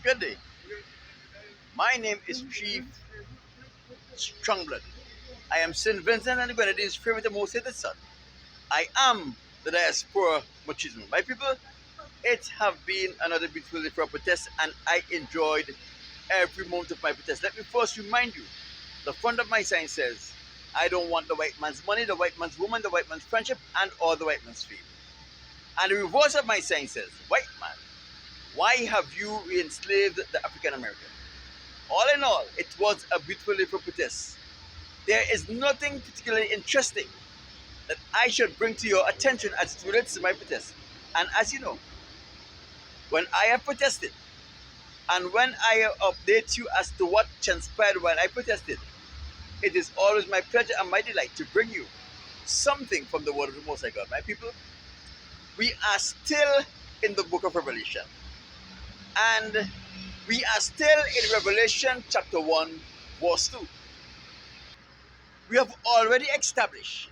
Good day. My name is Chief Strongblood. I am St. Vincent and the Grenadines' favorite and most hated son. I am the diaspora machismo. My people, it have been another beautiful day for a protest and I enjoyed every moment of my protest. Let me first remind you, the front of my sign says, I don't want the white man's money, the white man's woman, the white man's friendship, and or the white man's fame. And the reverse of my sign says, white man, why have you enslaved the African American? All in all, it was a beautiful day for protest. There is nothing particularly interesting that I should bring to your attention as it relates to my protest. And as you know, when I have protested and when I update you as to what transpired when I protested, it is always my pleasure and my delight to bring you something from the word of the Most High God. My people, we are still in the book of Revelation. And we are still in Revelation chapter 1, verse 2. We have already established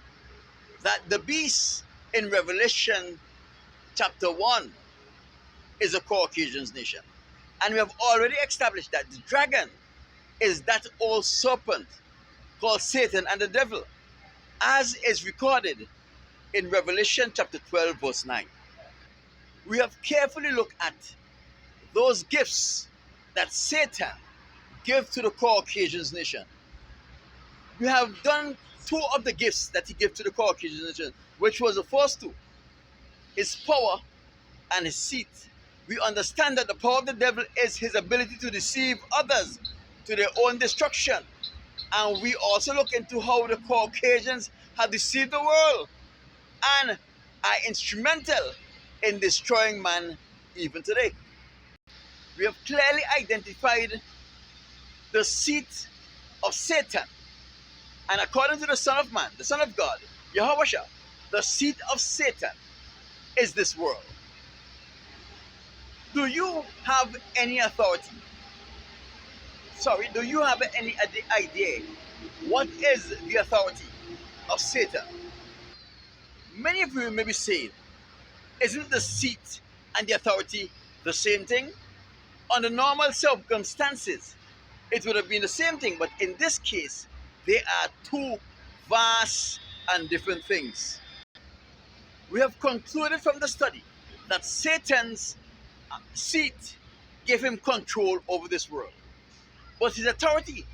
that the beast in Revelation chapter 1 is a Caucasian nation. And we have already established that the dragon is that old serpent called Satan and the devil, as is recorded in Revelation chapter 12, verse 9. We have carefully looked at those gifts that Satan gave to the Caucasian nation. We have done two of the gifts that he gave to the Caucasian nation, which was the first two, his power and his seat. We understand that the power of the devil is his ability to deceive others to their own destruction. And we also look into how the Caucasians have deceived the world and are instrumental in destroying man even today. We have clearly identified the seat of Satan. And according to the Son of Man, the Son of God, Yahweh, the seat of Satan is this world. Do you have any authority? Sorry, do you have any idea what is the authority of Satan? Many of you may be saying, isn't the seat and the authority the same thing? Under normal circumstances, it would have been the same thing, but in this case, they are two vast and different things. We have concluded from the study that Satan's seat gave him control over this world. But his authority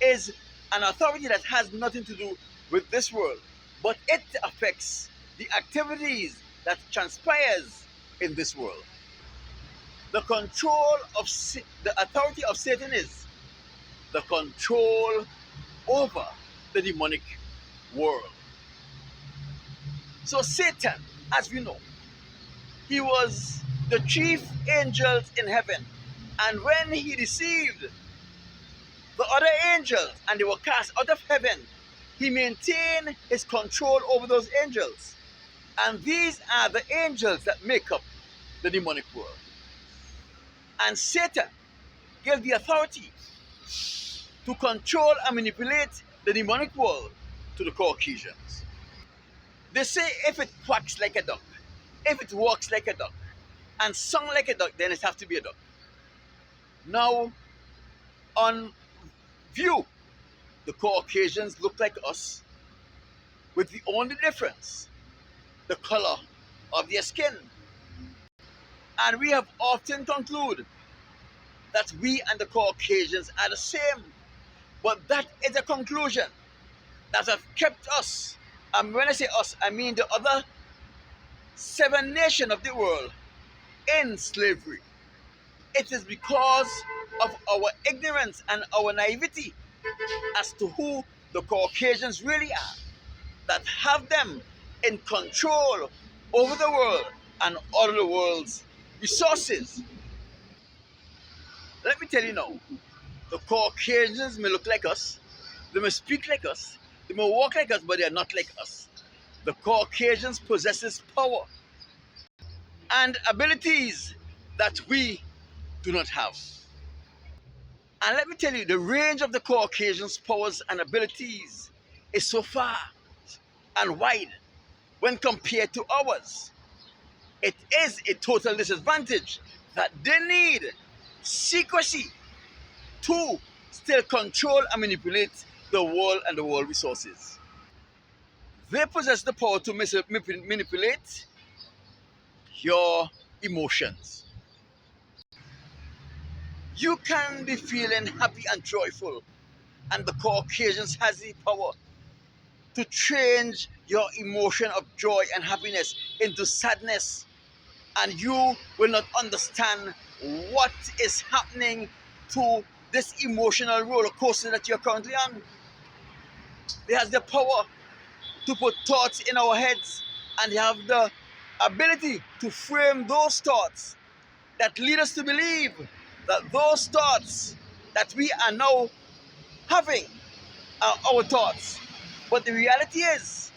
is an authority that has nothing to do with this world, but it affects the activities that transpires in this world. The control of the authority of Satan is the control over the demonic world. So Satan, as we know, he was the chief angel in heaven. And when he deceived the other angels and they were cast out of heaven, he maintained his control over those angels. And these are the angels that make up the demonic world. And Satan gave the authority to control and manipulate the demonic world to the Caucasians. They say if it quacks like a duck, if it walks like a duck, and sung like a duck, then it has to be a duck. Now, on view, the Caucasians look like us, with the only difference, the color of their skin. And we have often concluded that we and the Caucasians are the same. But that is a conclusion that have kept us, and when I say us, I mean the other 7 nations of the world, in slavery. It is because of our ignorance and our naivety as to who the Caucasians really are that have them in control over the world and all of the world's resources. Let me tell you now, the Caucasians may look like us, they may speak like us, they may walk like us, but they are not like us. The Caucasians possesses power and abilities that we do not have. And let me tell you, the range of the Caucasians' powers and abilities is so far and wide when compared to ours. It is a total disadvantage that they need secrecy to still control and manipulate the world and the world resources. They possess the power to manipulate your emotions. You can be feeling happy and joyful, and the Caucasians has the power to change your emotion of joy and happiness into sadness, and you will not understand what is happening to this emotional roller coaster that you're currently on. They have the power to put thoughts in our heads, and they have the ability to frame those thoughts that lead us to believe that those thoughts that we are now having are our thoughts. But the reality is,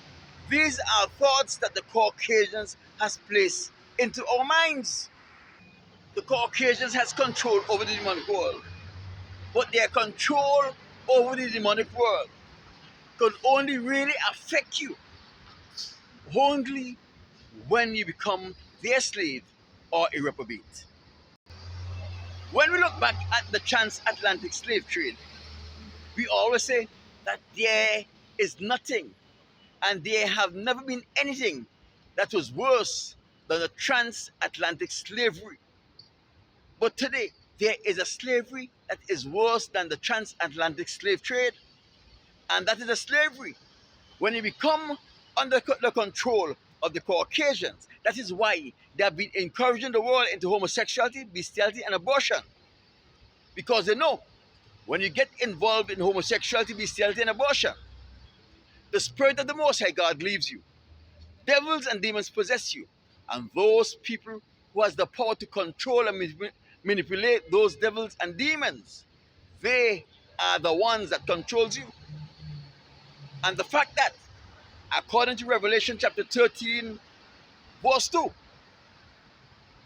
these are thoughts that the Caucasians has placed into our minds. The Caucasians has control over the demonic world, but their control over the demonic world could only really affect you only when you become their slave or a reprobate. When we look back at the transatlantic slave trade, we always say that there is nothing and there have never been anything that was worse than the transatlantic slavery. But today, there is a slavery that is worse than the transatlantic slave trade, and that is a slavery when you become under the control of the Caucasians. That is why they have been encouraging the world into homosexuality, bestiality, and abortion. Because they know when you get involved in homosexuality, bestiality, and abortion, the Spirit of the Most High God leaves you. Devils and demons possess you. And those people who has the power to control and manipulate those devils and demons, they are the ones that controls you. And the fact that, according to Revelation chapter 13, verse 2,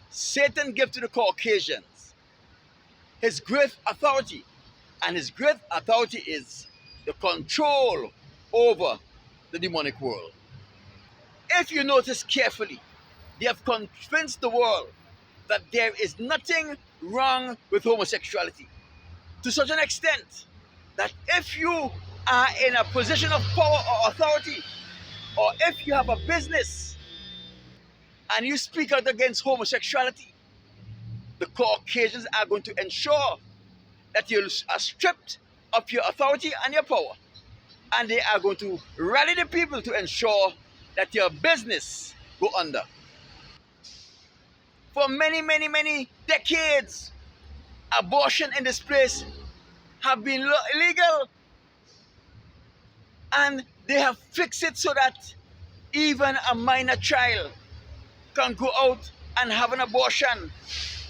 Satan gave to the Caucasians his great authority. And his great authority is the control over the demonic world. If you notice carefully, they have convinced the world that there is nothing wrong with homosexuality, to such an extent that if you are in a position of power or authority, or if you have a business and you speak out against homosexuality, the Caucasians are going to ensure that you are stripped of your authority and your power. And they are going to rally the people to ensure that your business go under. For many, many, many decades, abortion in this place have been illegal. And they have fixed it so that even a minor child can go out and have an abortion.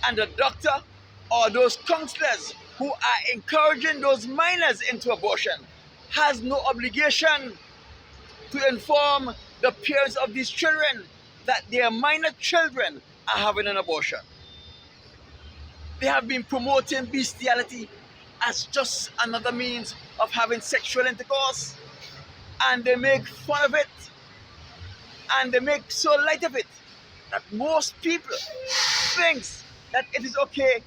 And the doctor or those counselors who are encouraging those minors into abortion has no obligation to inform the parents of these children that their minor children are having an abortion. They have been promoting bestiality as just another means of having sexual intercourse, and they make fun of it and they make so light of it that most people think that it is okay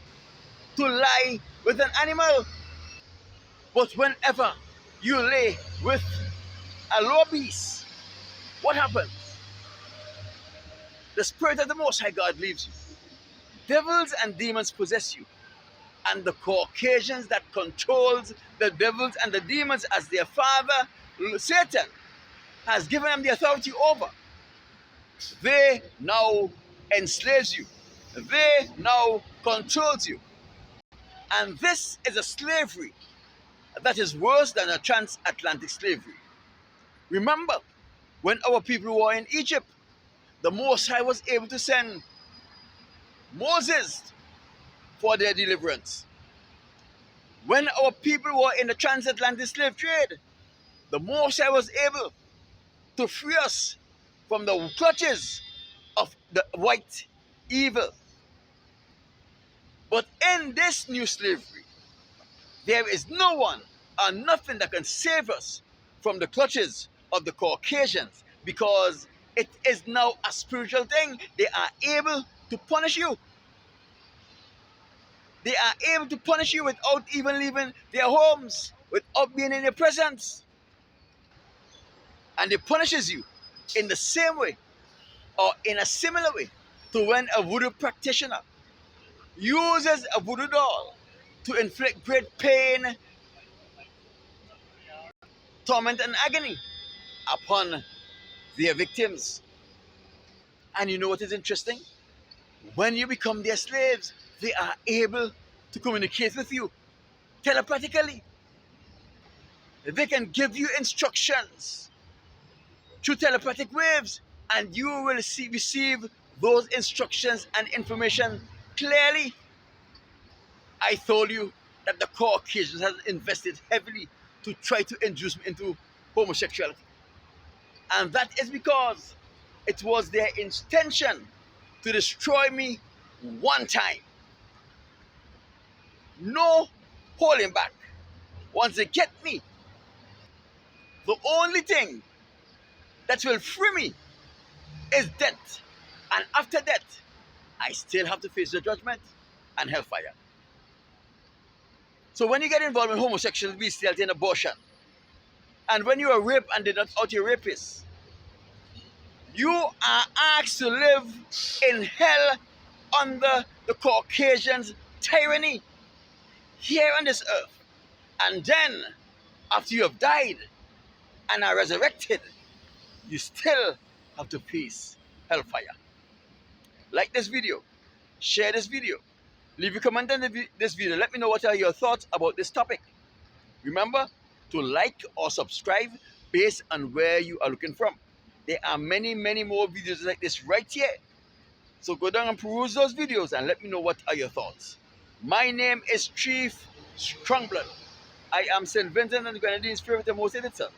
to lie with an animal. But whenever you lay with a low beast, what happens? The Spirit of the Most High God leaves you. Devils and demons possess you. And the Caucasians that controls the devils and the demons as their father, Satan, has given them the authority over. They now enslaves you. They now controls you. And this is a slavery that is worse than a transatlantic slavery. Remember, when our people were in Egypt, the Most High was able to send Moses for their deliverance. When our people were in the transatlantic slave trade, the Most High was able to free us from the clutches of the white evil. But in this new slavery, there is no one or nothing that can save us from the clutches of the Caucasians, because it is now a spiritual thing. They are able to punish you. They are able to punish you without even leaving their homes, without being in your presence. And they punishes you in the same way or in a similar way to when a voodoo practitioner uses a voodoo doll to inflict great pain, torment, and agony upon their victims. And you know what is interesting? When you become their slaves, they are able to communicate with you telepathically. They can give you instructions through telepathic waves, and you will receive those instructions and information clearly. I told you that the Caucasians have invested heavily to try to induce me into homosexuality. And that is because it was their intention to destroy me one time. No holding back. Once they get me, the only thing that will free me is death. And after death, I still have to face the judgment and hellfire. So when you get involved in homosexual bestiality and abortion, and when you are raped and they're not out your rapist, you are asked to live in hell under the Caucasians' tyranny here on this earth. And then, after you have died and are resurrected, you still have to face hellfire. Like this video, share this video, leave a comment on this video. Let me know what are your thoughts about this topic. Remember to like or subscribe based on where you are looking from. There are many, many more videos like this right here. So go down and peruse those videos and let me know what are your thoughts. My name is Chief Strongblood. I am St. Vincent and the Grenadines' favorite and most hated son.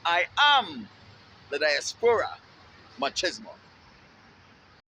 I am the Diaspora Machismo.